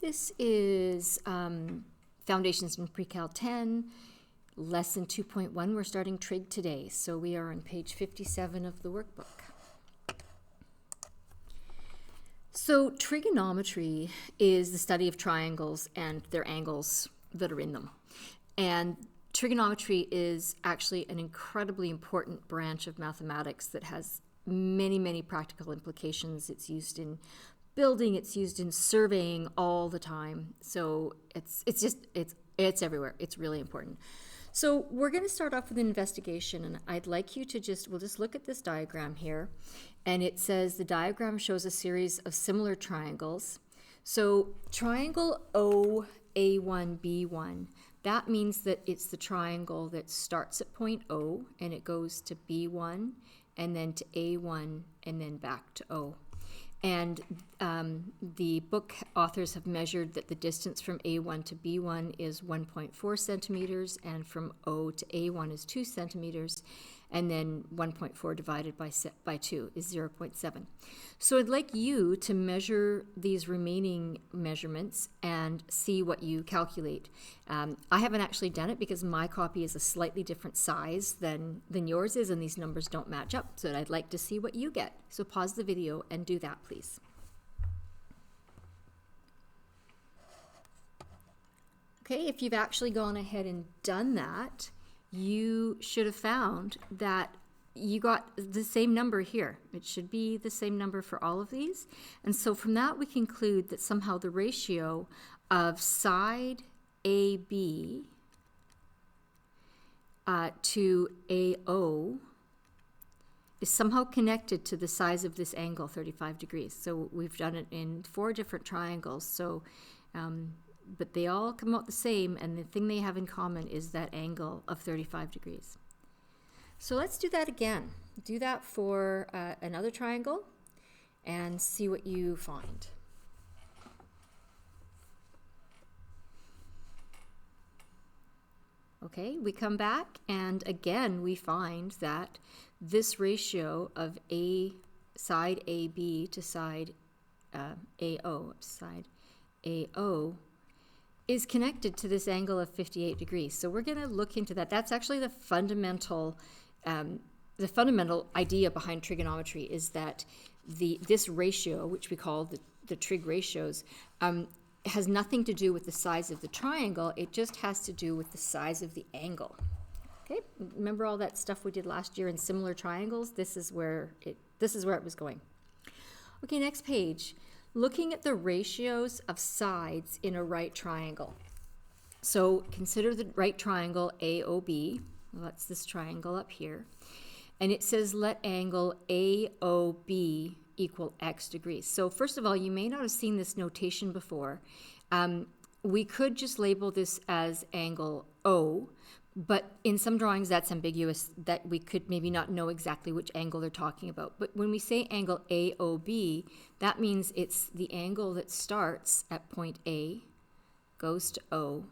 This is Foundations in Precalc 10, Lesson 2.1. We're starting trig today, so we are on page 57 of the workbook. So trigonometry is the study of triangles and their angles that are in them. And trigonometry is actually an incredibly important branch of mathematics that has many, many practical implications. It's used in building, it's used in surveying all the time. So it's everywhere. It's really important. So we're going to start off with an investigation, and I'd like you to we'll just look at this diagram here. And it says the diagram shows a series of similar triangles. So triangle OA1B1, that means that it's the triangle that starts at point O and it goes to B1 and then to A1 and then back to O. And the book authors have measured that the distance from A1 to B1 is 1.4 centimeters, and from O to A1 is 2 centimeters, and then 1.4 divided by 2 is 0.7. So I'd like you to measure these remaining measurements and see what you calculate. I haven't actually done it because my copy is a slightly different size than yours is, and these numbers don't match up, so I'd like to see what you get. So pause the video and do that, please. Okay, if you've actually gone ahead and done that, you should have found that you got the same number here. It should be the same number for all of these. And so from that, we conclude that somehow the ratio of side AB to AO is somehow connected to the size of this angle, 35 degrees. So we've done it in 4 different triangles. So but they all come out the same, and the thing they have in common is that angle of 35 degrees. So let's do that again. Do that for another triangle and see what you find. Okay, we come back, and again we find that this ratio of side AB to side AO is connected to this angle of 58 degrees. So we're going to look into that. That's actually the fundamental idea behind trigonometry, is that this ratio, which we call the trig ratios, has nothing to do with the size of the triangle. It just has to do with the size of the angle. Okay, remember all that stuff we did last year in similar triangles? This is where it was going. Okay, next page. Looking at the ratios of sides in a right triangle. So consider the right triangle AOB. Well, that's this triangle up here. And it says let angle AOB equal x degrees. So first of all, you may not have seen this notation before. We could just label this as angle O, but in some drawings that's ambiguous, that we could maybe not know exactly which angle they're talking about. But when we say angle AOB, that means it's the angle that starts at point A, goes to O,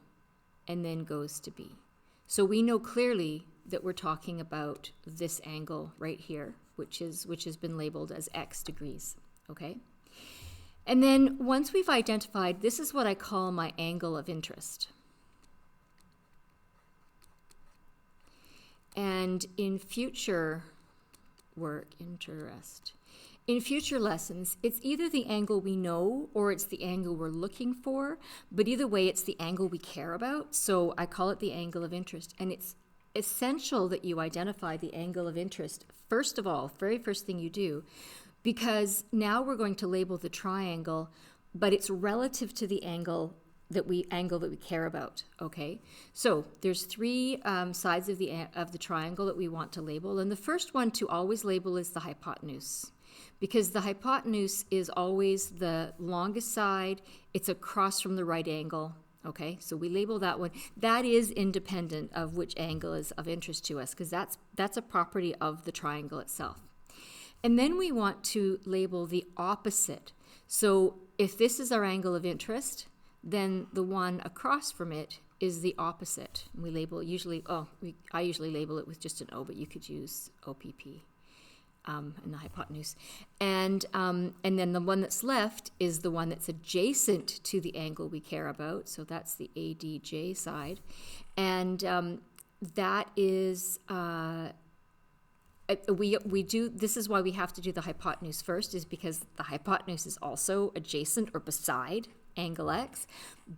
and then goes to B. So we know clearly that we're talking about this angle right here, which has been labeled as x degrees, okay? And then once we've identified, this is what I call my angle of interest. And in future lessons, it's either the angle we know or it's the angle we're looking for, but either way, it's the angle we care about. So I call it the angle of interest. And it's essential that you identify the angle of interest, first of all, very first thing you do, because now we're going to label the triangle, but it's relative to the angle that we care about. Okay, so there's 3 sides of the triangle that we want to label, and the first one to always label is the hypotenuse, because the hypotenuse is always the longest side. It's across from the right angle. Okay, so we label that one. That is independent of which angle is of interest to us, because that's a property of the triangle itself. And then we want to label the opposite. So if this is our angle of interest, then the one across from it is the opposite. We label I usually label it with just an O, but you could use OPP. and the hypotenuse. And then the one that's left is the one that's adjacent to the angle we care about. So that's the ADJ side. And that is, this is why we have to do the hypotenuse first, is because the hypotenuse is also adjacent or beside angle X,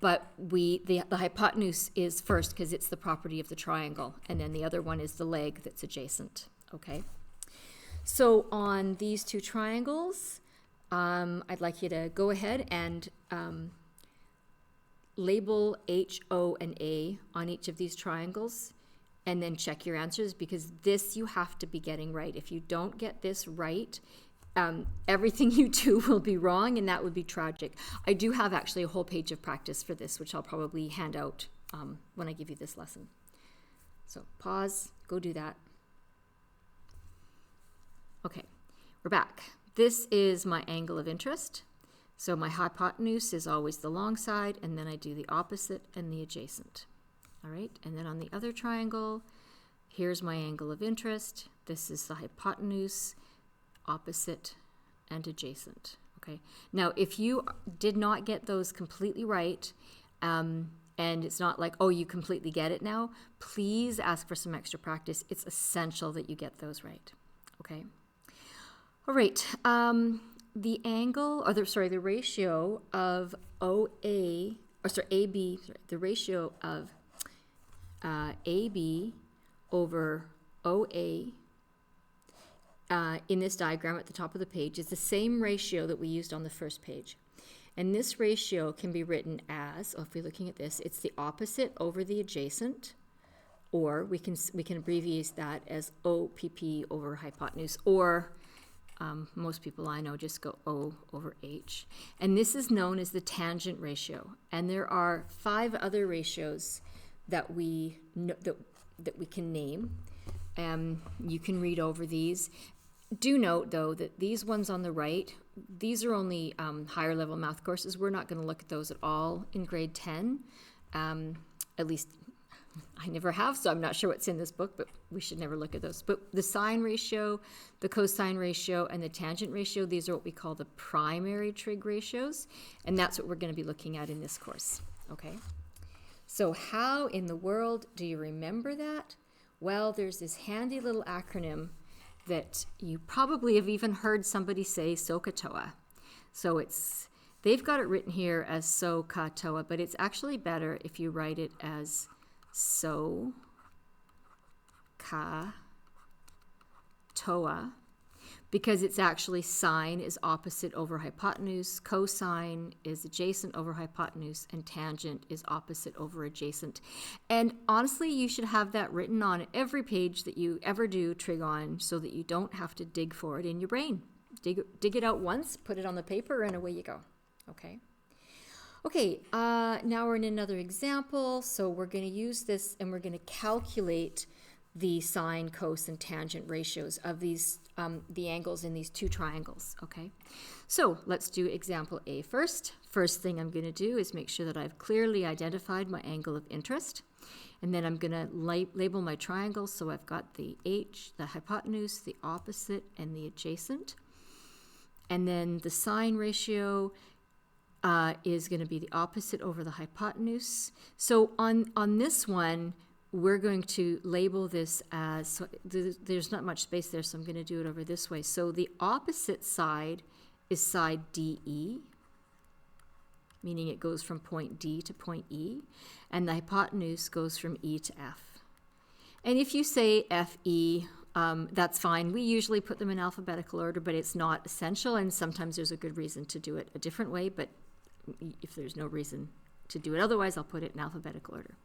but the hypotenuse is first because it's the property of the triangle, and then the other one is the leg that's adjacent, okay? So on these two triangles, I'd like you to go ahead and label H, O, and A on each of these triangles, and then check your answers, because this you have to be getting right. If you don't get this right, everything you do will be wrong, and that would be tragic. I do have actually a whole page of practice for this, which I'll probably hand out when I give you this lesson. So pause, go do that. Okay, we're back. This is my angle of interest. So my hypotenuse is always the long side, and then I do the opposite and the adjacent. All right, and then on the other triangle, here's my angle of interest. This is the hypotenuse, opposite and adjacent. Okay, now if you did not get those completely right, and it's not like, oh, you completely get it now, please ask for some extra practice. It's essential that you get those right. Okay. All right, the angle, or the ratio of AB, the ratio of AB over OA in this diagram at the top of the page is the same ratio that we used on the first page. And this ratio can be written as, if we're looking at this, it's the opposite over the adjacent, or we can abbreviate that as OPP over hypotenuse, or most people I know just go O over H. And this is known as the tangent ratio. And there are 5 other ratios that we can name. You can read over these. Do note, though, that these ones on the right, these are only higher level math courses. We're not going to look at those at all in grade 10. At least I never have, so I'm not sure what's in this book, but we should never look at those. But the sine ratio, the cosine ratio, and the tangent ratio, these are what we call the primary trig ratios, and that's what we're going to be looking at in this course, okay? So how in the world do you remember that? Well, there's this handy little acronym that you probably have even heard somebody say, SOHCAHTOA. So they've got it written here as SOHCAHTOA, but it's actually better if you write it as SOHCAHTOA, because it's actually sine is opposite over hypotenuse, cosine is adjacent over hypotenuse, and tangent is opposite over adjacent. And honestly, you should have that written on every page that you ever do trig on, so that you don't have to dig for it in your brain. Dig it out once, put it on the paper, and away you go. Okay. Okay, now we're in another example. So we're going to use this, and we're going to calculate the sine, cos, and tangent ratios of these the angles in these two triangles. Okay, so let's do example A first. First thing I'm going to do is make sure that I've clearly identified my angle of interest, and then I'm going to label my triangle. So I've got the H, the hypotenuse, the opposite, and the adjacent. And then the sine ratio is going to be the opposite over the hypotenuse. So on this one, we're going to label this as, so there's not much space there, so I'm going to do it over this way. So the opposite side is side DE, meaning it goes from point D to point E, and the hypotenuse goes from E to F. And if you say FE, that's fine. We usually put them in alphabetical order, but it's not essential, and sometimes there's a good reason to do it a different way, but if there's no reason to do it otherwise, I'll put it in alphabetical order.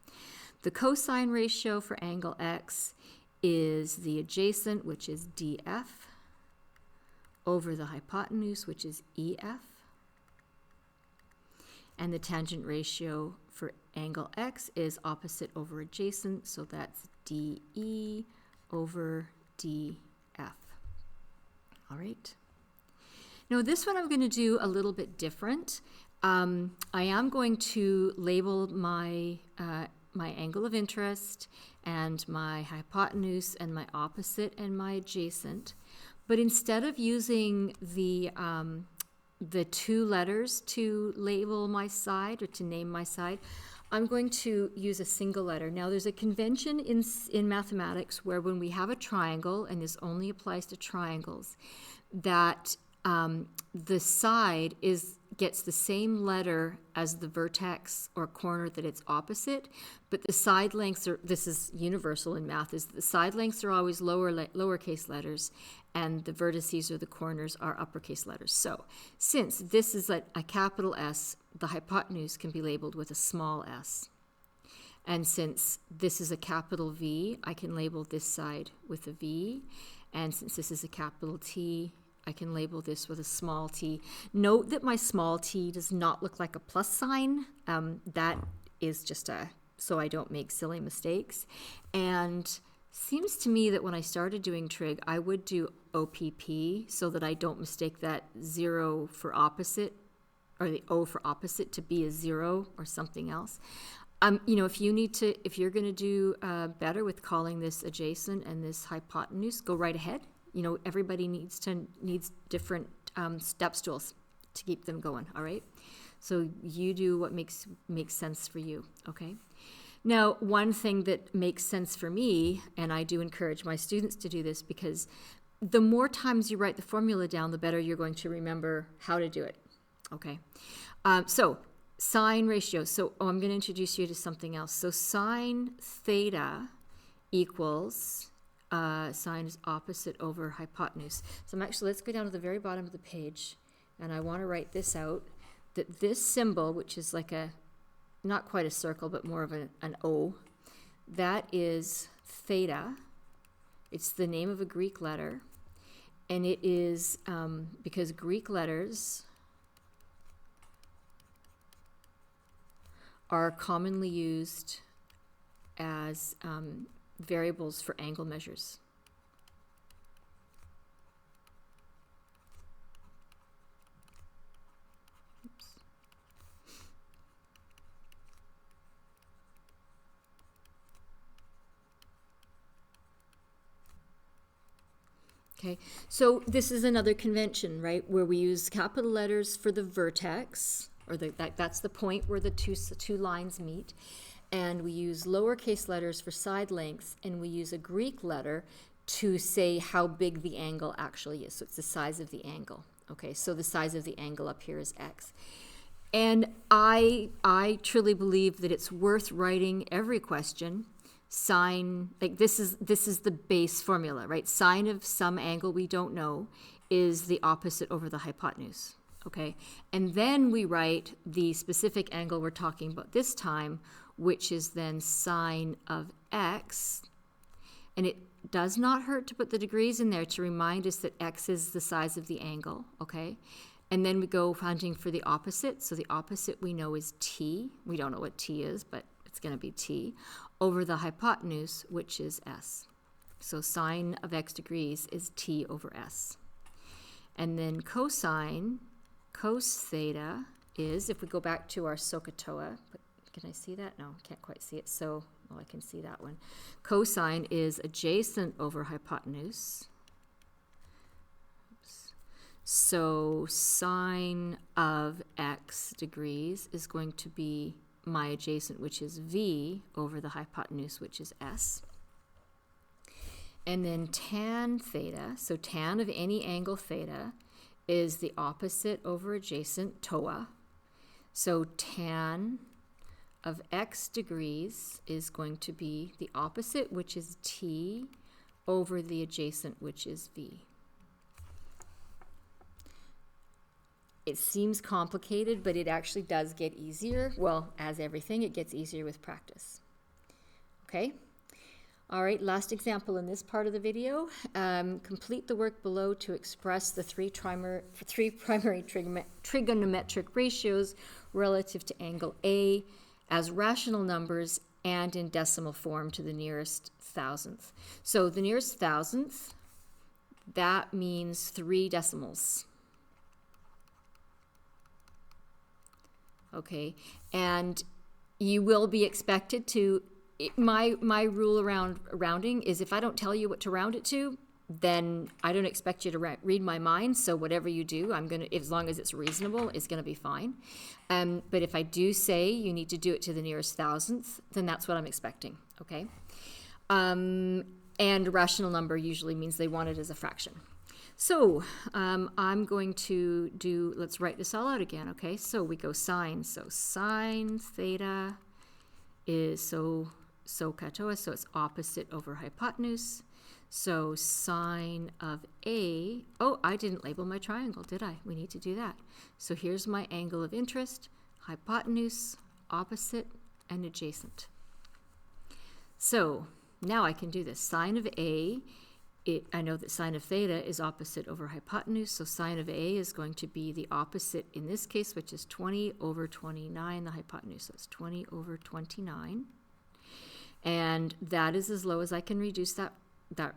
The cosine ratio for angle X is the adjacent, which is DF, over the hypotenuse, which is EF. And the tangent ratio for angle X is opposite over adjacent, so that's DE over DF. All right. Now this one I'm going to do a little bit different. I am going to label my my angle of interest and my hypotenuse and my opposite and my adjacent, But instead of using the 2 letters to label my side or to name my side, I'm going to use a single letter. Now, there's a convention in mathematics where when we have a triangle, and this only applies to triangles, that the side gets the same letter as the vertex or corner that it's opposite, but the side lengths are, this is universal in math, is the side lengths are always lowercase letters, and the vertices or the corners are uppercase letters. So since this is a capital S, the hypotenuse can be labeled with a small s. And since this is a capital V, I can label this side with a V. And since this is a capital T, I can label this with a small t. Note that my small t does not look like a plus sign. That is just so I don't make silly mistakes. And seems to me that when I started doing trig, I would do OPP so that I don't mistake that 0 for opposite, or the O for opposite to be a 0 or something else. If you're going to do better with calling this adjacent and this hypotenuse, go right ahead. Everybody needs different step stools to keep them going, all right? So you do what makes sense for you, okay? Now, one thing that makes sense for me, and I do encourage my students to do this, because the more times you write the formula down, the better you're going to remember how to do it, okay? So sine ratio. So I'm going to introduce you to something else. So sine theta equals... sine is opposite over hypotenuse. So let's go down to the very bottom of the page, and I want to write this out, that this symbol, which is like not quite a circle, but more of an O, that is theta. It's the name of a Greek letter, and it is because Greek letters are commonly used as variables for angle measures. Oops. Okay, so this is another convention, right, where we use capital letters for the vertex, or that's the point where the two lines meet. And we use lowercase letters for side lengths, and we use a Greek letter to say how big the angle actually is. So it's the size of the angle. Okay, so the size of the angle up here is x. And I truly believe that it's worth writing every question. Sine, this is the base formula, right? Sine of some angle we don't know is the opposite over the hypotenuse. Okay, and then we write the specific angle we're talking about this time, which is then sine of x, and it does not hurt to put the degrees in there to remind us that x is the size of the angle, okay? And then we go hunting for the opposite. So the opposite we know is t. We don't know what t is, but it's going to be t, over the hypotenuse, which is s. So sine of x degrees is t over s. And then cos theta is, if we go back to our SOHCAHTOA, can I see that? No, I can't quite see it. So, well, I can see that one. Cosine is adjacent over hypotenuse. Oops. So sine of x degrees is going to be my adjacent, which is v, over the hypotenuse, which is s. And then tan theta, so tan of any angle theta, is the opposite over adjacent, TOA. So tan of x degrees is going to be the opposite, which is t, over the adjacent, which is v. It seems complicated, but it actually does get easier. Well, as everything, it gets easier with practice. Okay? All right, last example in this part of the video. Complete the work below to express the three primary trigonometric ratios relative to angle A as rational numbers and in decimal form to the nearest thousandth. So the nearest thousandth, that means 3 decimals. Okay, and you will be expected to, my rule around rounding is if I don't tell you what to round it to, then I don't expect you to read my mind. So whatever you do, as long as it's reasonable, it's gonna be fine. But if I do say you need to do it to the nearest thousandth, then that's what I'm expecting, okay? And a rational number usually means they want it as a fraction. So I'm going to let's write this all out again, okay? So we go sine. So sine theta is so katoa, so it's opposite over hypotenuse. So sine of A, oh, I didn't label my triangle, did I? We need to do that. So here's my angle of interest, hypotenuse, opposite, and adjacent. So now I can do this. Sine of A, I know that sine of theta is opposite over hypotenuse, so sine of A is going to be the opposite in this case, which is 20 over 29, the hypotenuse. So it's 20 over 29. And that is as low as I can reduce that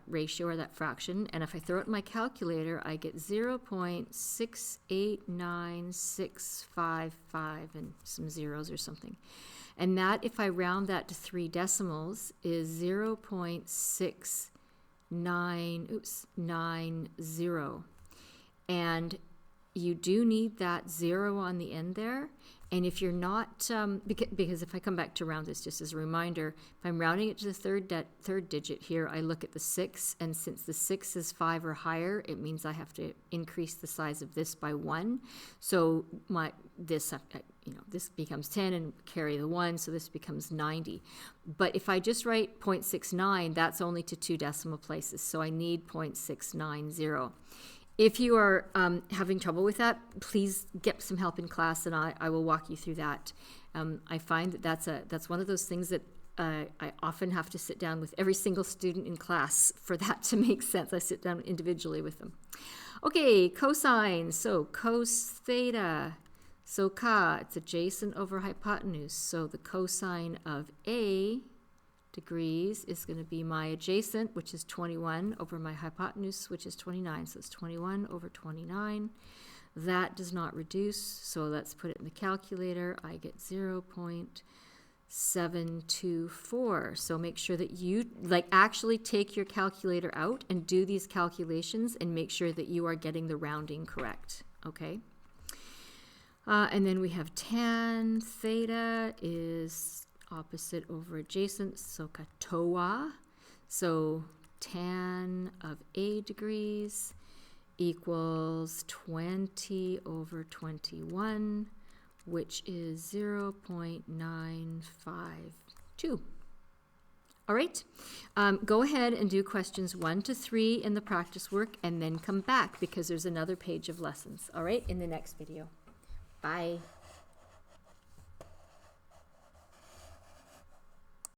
ratio or that fraction. And if I throw it in my calculator, I get 0.689655 and some zeros or something. And that, if I round that to 3 decimals, is 0.90. And you do need that 0 on the end there. And if you're not, because if I come back to round this just as a reminder, if I'm rounding it to the third digit here, I look at the 6, and since the 6 is 5 or higher, it means I have to increase the size of this by 1. So this becomes 10 and carry the 1, so this becomes 90. But if I just write 0.69, that's only to 2 decimal places, so I need 0.690. If you are having trouble with that, please get some help in class, and I will walk you through that. I find that that's one of those things that I often have to sit down with every single student in class for that to make sense. I sit down individually with them. Okay, cosine. So cos theta. So ka, it's adjacent over hypotenuse. So the cosine of A degrees is going to be my adjacent, which is 21, over my hypotenuse, which is 29. So it's 21 over 29. That does not reduce, so let's put it in the calculator. I get 0.724. So make sure that you actually take your calculator out and do these calculations and make sure that you are getting the rounding correct, okay? And then we have tan theta is opposite over adjacent, so katoa. So tan of A degrees equals 20 over 21, which is 0.952. All right, go ahead and do questions 1 to 3 in the practice work, and then come back because there's another page of lessons, all right, in the next video. Bye.